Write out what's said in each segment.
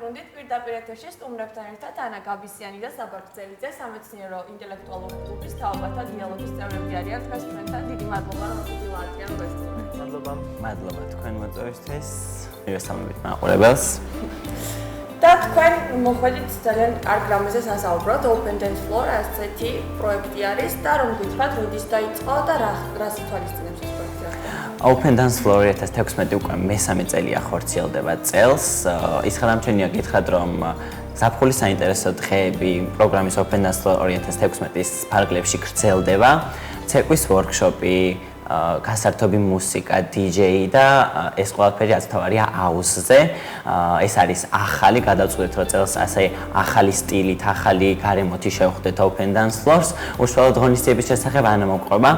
დაუბრუნდით პირდაპირ ეთერში სტუმრებთან ერთად ანა გაბისიანი და საბარ გრძელიძე სამეცნიერო ინტელექტუალური კლუბის თაობათა დიალოგის წევრები არიან. დღეს თქვენთან დიდი მადლობა რომ მოგილაარდიან გვესწრებთ. მადლობა თქვენ მოწვევისთვის. მივესალმებით მაყურებელს. და თქვენ მოხვედით ძალიან კარგ რამეზე სასაუბროთ. Open Dance Floor ასეთი პროექტი არის და რომ გითხრათ როდის დაიწყო და რას ითვალისწინებს ეს პროექტი? Open Dance Floor 2016 უკვე მესამე წელია ხორციელდება წელს. ის ხელამჩენია გითხრათ რომ ზაფხულის საინტერესო დღეები პროგრამის Open Dance Floor 2016-ის ფარგლებში გრძელდება. ცეკვის ვორქშოპი, გასართობი მუსიკა, DJ და ეს ყველაფერი რაც თავარია აუზზე. ეს არის ახალი, გადავწყვეტით რომ წელს ასე ახალი სტილით, ახალი გარემოთი შევხვდეთ Open Dance Floor-ს. უშუალოდ ღონისძიების შესახებ ანა მომყვრობა.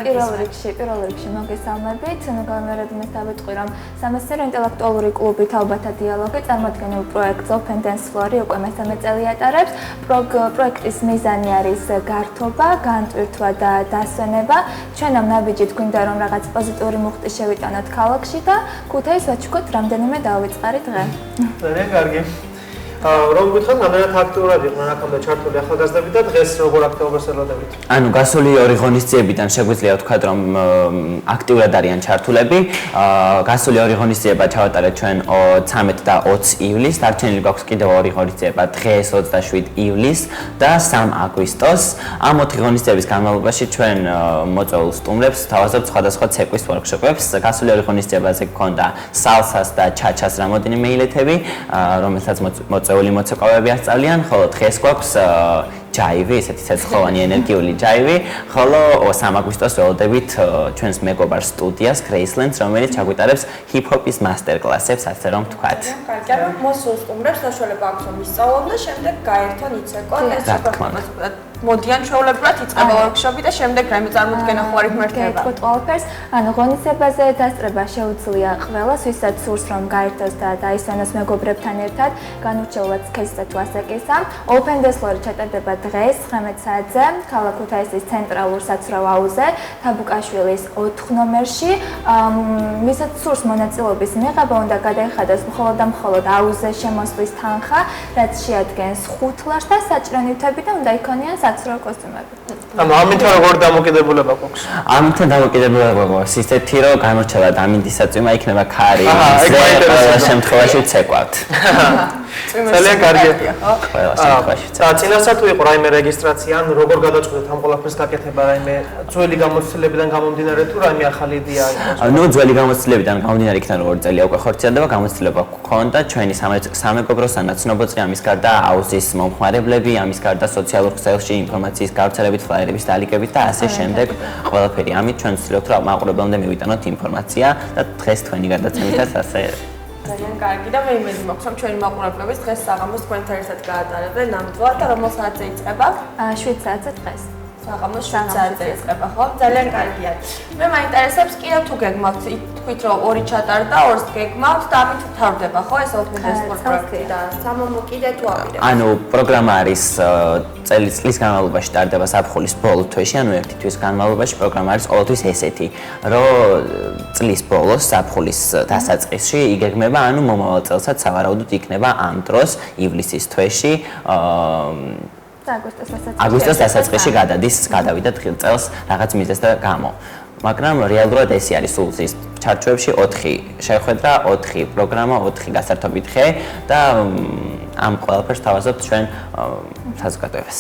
პირველ რიგში მოგესალმებით. გამერად იმას დავიტყვი, რომ სამეცნიერო ინტელექტუალური კლუბი თაობათა დიალოგი წარმოადგენილ პროექტს Open Dance Floor-ი უკვე მესამე წელი ატარებს. პროექტის მიზანი არის გართობა, განტვირთვა და დასვენება. ჩვენ ამ ნაბიჯით გვინდა რომ რაღაც პოზიტიური მუხტი შევიტანოთ ქალაქში და ქუთაისს ვაჩუქოთ რამდენიმე დავიწყარი დღე. ძალიან კარგი. რომ გითხრათ, რამდენად აქტიურად იყვნენ აქამდე ჩართული ახალგაზრდები და დღეს როგორ აქტიობას ელოდებით? ანუ გასული ორი ღონისძიებიდან შეგვიძლია ვთქვათ, რომ აქტიურად არიან ჩართულები. გასული ორი ღონისძიება ჩავატარეთ ჩვენ 13 და 20 ივლისს. დარჩენილი გვაქვს კიდევ ორი ღონისძიება დღეს 27 ივლისს და 3 აგვისტოს. ამ 4 ღონისძიების განმავლობაში ჩვენ მოწვეულ სტუმრებს თავაზობთ სხვადასხვა ცეკვის ვორქშოპებს. გასული ორი ღონისძიებაზე გქონდა სალსას და ჩაჩას რამოდენიმე ილეთები, რომელსაც მოწვეული მოცეკვავები ასწავლიან, ხოლო დღეს გვაქვს ჯაივი, ესეთი ცეცხლოვანი ენერგიული ჯაივი, ხოლო 3 აგვისტოს ველოდებით ჩვენს მეგობარ სტუდიას Graceland, რომელიც ჩაგვიტარებს ჰიპ-ჰოპის მასტერ-კლასებს, ასე რომ ვთქვათ. კარგი, რომ მოსულ სტუმრებს საშუალება აქვს რომ ისწავლონ და შემდეგ გაერთონ იცეკონ ეს მოდიან ჩვეულებრივად იწყება ვორქშოპი და შემდეგ რაიმე წარმოდგენა ხო არ იმართება. გეტყვით ყველაფერს. ანუ ღონისძიებაზე დასწრება შეუძლია ყველას, ვისაც სურს რომ გაერთოს და დაისვენოს მეგობრებთან ერთად, განურჩეულად სქესზე თუ ასე კი სამ. Open Dance Floor ჩატარდება დღეს 19 საათზე, ქალაქ ქუთაისის ცენტრალურ საცურაო აუზზე, თაბუკაშვილის 4 ნომერში. ვისაც სურს მონაწილეობის მიღება, უნდა გადაიხადოს მხოლოდ და მხოლოდ აუზზე შემოსვლის თანხა, რაც შეადგენს 5 ლარს და საჭირო ნივთები და უნდა იქონიან საცურაო კოსტუმები. ანუ ამით როგორ დამოკიდებულება გვაქვს? ამით დამოკიდებულება გვაქვს ისეთი, რომ გამორჩევად ამინდისაწვიმა იქნება ქარი, ყველა შემთხვევაში ცეკვავთ. ძალიან კარგია. ყველა შემთხვევაში. და წინასწარ თუ იყო რაიმე რეგისტრაცია, ან როგორ გადაწყვეტეთ ამ ყველაფერს გაკეთება, რაიმე ძველი გამოცდილებიდან გამომდინარე თუ რაიმე ახალი იდეა იყო? ნუ ძველი გამოცდილებიდან გამომდინარე იქიდან როგორ წელია უკვე ხორციელდება, გამოცდილება გქონდა ჩვენი სამეგობროს ანაცნობოწი, ამის გარდა აუზის მომხმარებლები, ამის გარდა სოციალურ ქსელში ინფორმაციის გავრცელებით, ფლაიერების დალიგებით და ასე შემდეგ ყველაფერი. ამით ჩვენ ვცდილობთ რომ მაყურებლამდე მივიტანოთ ინფორმაცია და დღეს თქვენი გადაცემითაც ასე ძალიან კარგი და მე იმედი მაქვს რომ ჩვენი მაყურებლებიც დღეს საღამოს თქვენთან ერთად გაატარებენ ნამდვილად და რომელ საათზე იწყება? 7 საათზე დღეს. საღამოს 7 საათზე იწყება, ხო? ძალიან კარგია. მე მაინტერესებს კიდევ თუ გეგმავთ, თქვით რომ 2 ჩატარდა, 2-ს გეგმავთ და ამით თავდება, ხო? ეს Open Dance Floor პროექტი და სამომო კიდე თუ აპირებს? ანუ პროგრამა არის წლის განმავლობაში ტარდება ზაფხულის ბოლო თვეში, ანუ 1 თვის განმავლობაში პროგრამა არის ყოველთვის ესეთი, რომ წლის ბოლოს ზაფხულის დასაწყისში იგეგმება, ანუ მომავალ წელსაც სავარაუდოდ იქნება ამ დროს ივლისის თვეში აგვისტოს დასაწყისში გადავიდა დღილ წელს რაღაც მიზეზთა გამო. მაგრამ რეალურად ესე არის სულ ის ჩარჩოებში 4 შეხვედრა, 4 პროგრამა, 4 გასართობი დღე და ამ ყველაფერს თავაზობთ ჩვენ საზოგადოებას.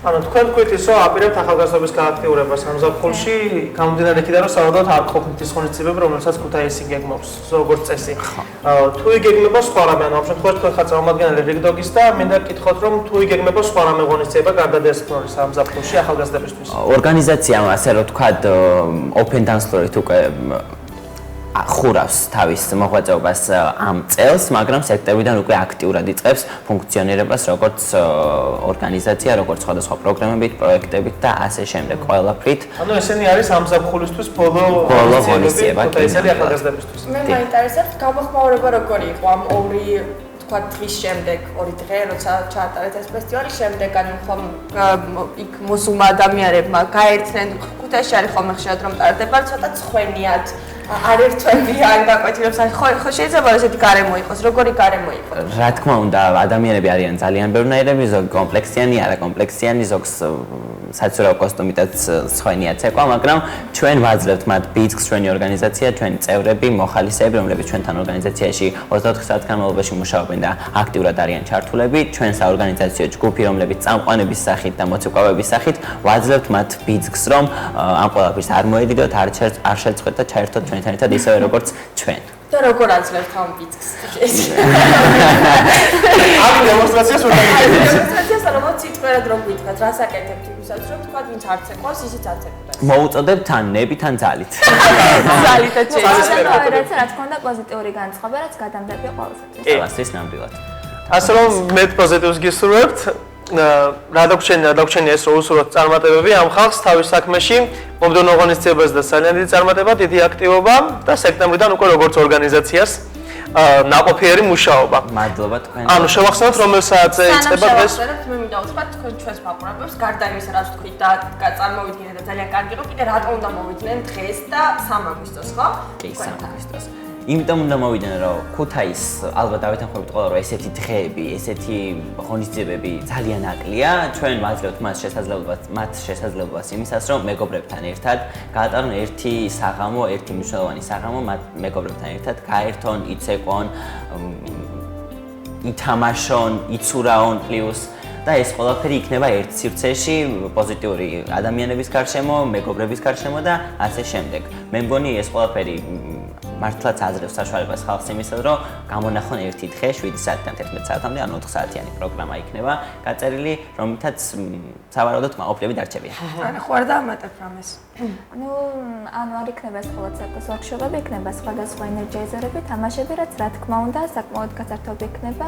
ანუ თქვენ თქვით ისო აპირებთ ახალგაზრდობის გააქტიურებას ამ ზაფხულში, გამომდინარე იქიდან რომ საერთოდ არ ყოფნით ის ღონისძიებები, რომელსაც ქუთაისი გეგმავს როგორც წესი. თუ იგეგმება სხვა რამე, ანუ ამ შემთხვევაში თქვენ ხართ წარმომადგენელი რიგდოგის და მინდა გკითხოთ რომ თუ იგეგმება სხვა რამე ღონისძიება გარდა Dance Floor-ის ამ ზაფხულში ახალგაზრდებისთვის. ორგანიზაციამ ასე რომ თქვათ Open Dance Floor-ით უკვე ხურავს თავის მოღვაწეობას ამ წელს, მაგრამ სექტემბრიდან უკვე აქტიურად იწყებს ფუნქციონირებას როგორც ორგანიზაცია, როგორც სხვადასხვა პროგრამებით, პროექტებით და ასე შემდეგ ყველაფრით. ანუ ესენი არის ამ ზაფხულისთვის ბოლო ღონისძიება ქუთაისელი ახალგაზრდებისთვის. მე მაინტერესებს გამოხმაურება როგორი იყო ამ 2 თქვა დღის შემდეგ 2 დღე როცა ჩაატარეთ ეს ფესტივალი შემდეგ ანუ ხომ იქ მოსულმა ადამიანებმა გაერთნენ ქუთაისში არის ხოლმე ხშირად რომ ტარდება ცოტა ცხენიათ არ ერთვენდი არ გაკვეთილებს ხო შეიძლება ესეთი გარემო იყოს როგორი გარემო იყოს რა თქმა უნდა ადამიანები არიან ძალიან ბევრნაირები ზოგი კომპლექსიანი არაკომპლექსიანი ზოგს საცურაო კოსტუმითაც სხვენია ცეკვა მაგრამ ჩვენ ვაძლევთ მათ ბიძგს ჩვენი ორგანიზაცია ჩვენი წევრები მოხალისეები რომლებიც ჩვენთან ორგანიზაციაში 24 საათის განმავლობაში მუშაობენ და აქტიურად არიან ჩართულები ჩვენ საორგანიზაციო ჯგუფი რომლებიც წამყვანების სახით და მოცეკვავების სახით ვაძლევთ მათ ბიძგს რომ ამ ყველაფერს არ მოედიდოთ არ შეწყვეტ და ჩაერთოთ ჩვენთან ერთად ისევე როგორც ჩვენ და როგორ აძლევთ ამ ბიძგს ამ დემონსტრაციას უნდა დემონსტრაციას რომ ციტყვერად რომ გითხრათ რას აკეთებთ იმისაც რომ თქვა ვინც არ ცეკვავს ისიც არ ცეკვავს მოუწოდებთ თან ნებით ან ძალით ძალითაც შეიძლება რაც რა თქმა უნდა პოზიტიური განწყობა რაც გადამდებია ყველასთვის ყველასთვის ნამდვილად ასე რომ მე პოზიტივს გისურვებთ რა დაგვრჩენია ეს რომ უსურვოთ წარმატებები ამ ხალხს თავის საქმეში მომდევნო ღონისძიებას და ძალიან დიდი წარმატება დიდი აქტივობა და სექტემბრიდან უკვე როგორც ორგანიზაციას ნაყოფიერი მუშაობა მადლობა თქვენ ანუ შევახსენოთ რომელ საათზე იწყება დღეს მე მინდა უთხრათ თქვენ ჩვენს მაყურებლებს გარდა იმისა რაც თქვით და წარმოვიდგინეთ და ძალიან კარგი რომ კიდე რატომ უნდა მოვიდნენ დღეს და 3 აგვისტოს ხო კი 3 აგვისტოს იმიტომ უნდა მოვიდნენ რომ ქუთაის ალბათ დავეთანხმებით ყველა რომ ესეთი დღეები ესეთი ღონისძიებები ძალიან აკლია ჩვენ ვაძლევთ მათ შესაძლებლობას იმისას რომ მეგობრებთან ერთად გაატარონ ერთი საღამო ერთი მნიშვნელოვანი საღამო მათ მეგობრებთან ერთად გაერთონ იცეკვონ ითამაშონ იცურაონ პლუს და ეს ყველაფერი იქნება ერთ სივრცეში პოზიტიური ადამიანების გარშემო მეგობრების გარშემო და ასე შემდეგ მე მგონი ეს ყველაფერი მართლაც აძლევს საშუალებას ხალხს იმისად, რომ გამონახონ ერთი დღე 7 საათიდან 11 საათამდე, ანუ 4 საათიანი პროგრამა იქნება გაწერილი, რომლითაც სავარაუდოდ მაყოფილები დარჩებიან. ანუ ხო არ დაამატებ რამეს. ну, ანუ არ იქნება ეს ხოლმე საქმის ვორქშოპები, იქნება სხვადასხვა ენერგიზერები, თამაშები, რაც რა თქმა უნდა, საკმაოდ გასართობი იქნება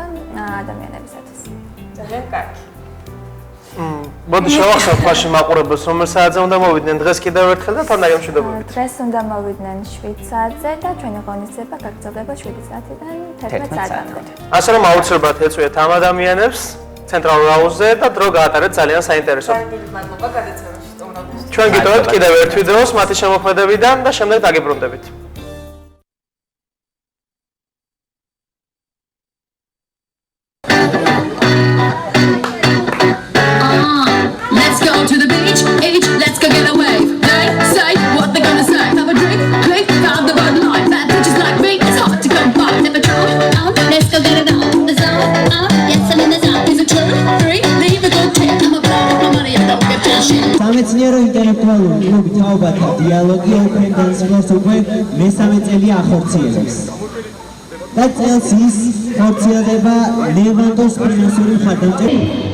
ადამიანებისათვის. ძალიან კარგი. მოდი შევახსენოთ მაშინ მაყურებელს რომელ საათზე უნდა მოვიდნენ დღეს კიდევ ერთხელ და თან დაიმშვიდობებით. დღეს უნდა მოვიდნენ 7 საათზე და ჩვენი ღონისძიება გაგრძელდება 7 საათიდან 11 საათამდე. ასე რომ აუცილებლად ეწვიეთ ამ ადამიანებს ცენტრალურ აუზზე და დრო გაატარეთ ძალიან საინტერესო. მადლობა გადაცემაში სტუმრობისთვის. ჩვენ გიტოვებთ კიდევ ერთ ვიდეოს მათი შემოქმედებიდან და შემდეგ დაგიბრუნდებით. Let's go get a wave. They say what they're gonna say. Have a drink, click, found the bud light. Bad bitches like me, it's hard to come by. Never try. Let's go get it on. The zone, yes, I'm in the zone. Is it true? 3, leave a good tip. I'm a blow up my money, I don't get your shit. სამეცნიერო ინტელექტუალური კლუბი თაობათა დიალოგი open dance-ს უკვე მესამე წელი ახორციელებს. და წელს ის ხორციელდება ლევანტოს ფინანსური მხარდამჭერებით.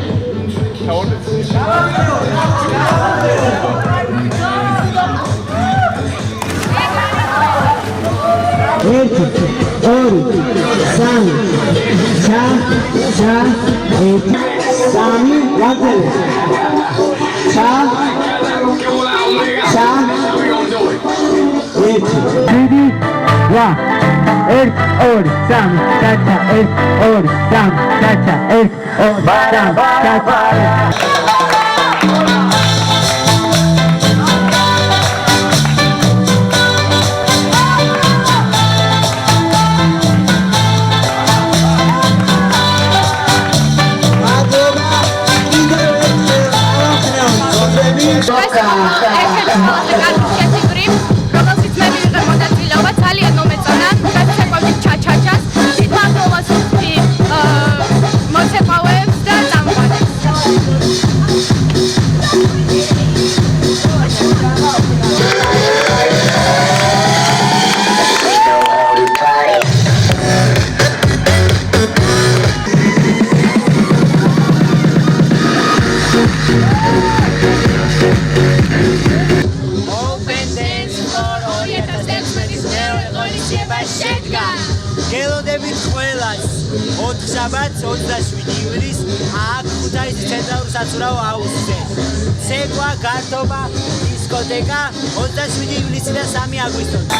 ერთი, ორი, სამი, ერთი, სამი, ვაგონი. ერთი, დიდი, ვა. ერთ, ორი, სამი, ჩაჩა, ერთ, ორი, სამი, ჩაჩა, ერთ, ორი, სამი, ჩაჩა. გელოდებით ყველას 4 შაბათს 27 ივლისს აქ ქუთაისის ცენტრალურ საცურაო აუზზე. ცეკვა, გართობა, დისკოტეკა 27 ივლისიდან 3 აგვისტომდე.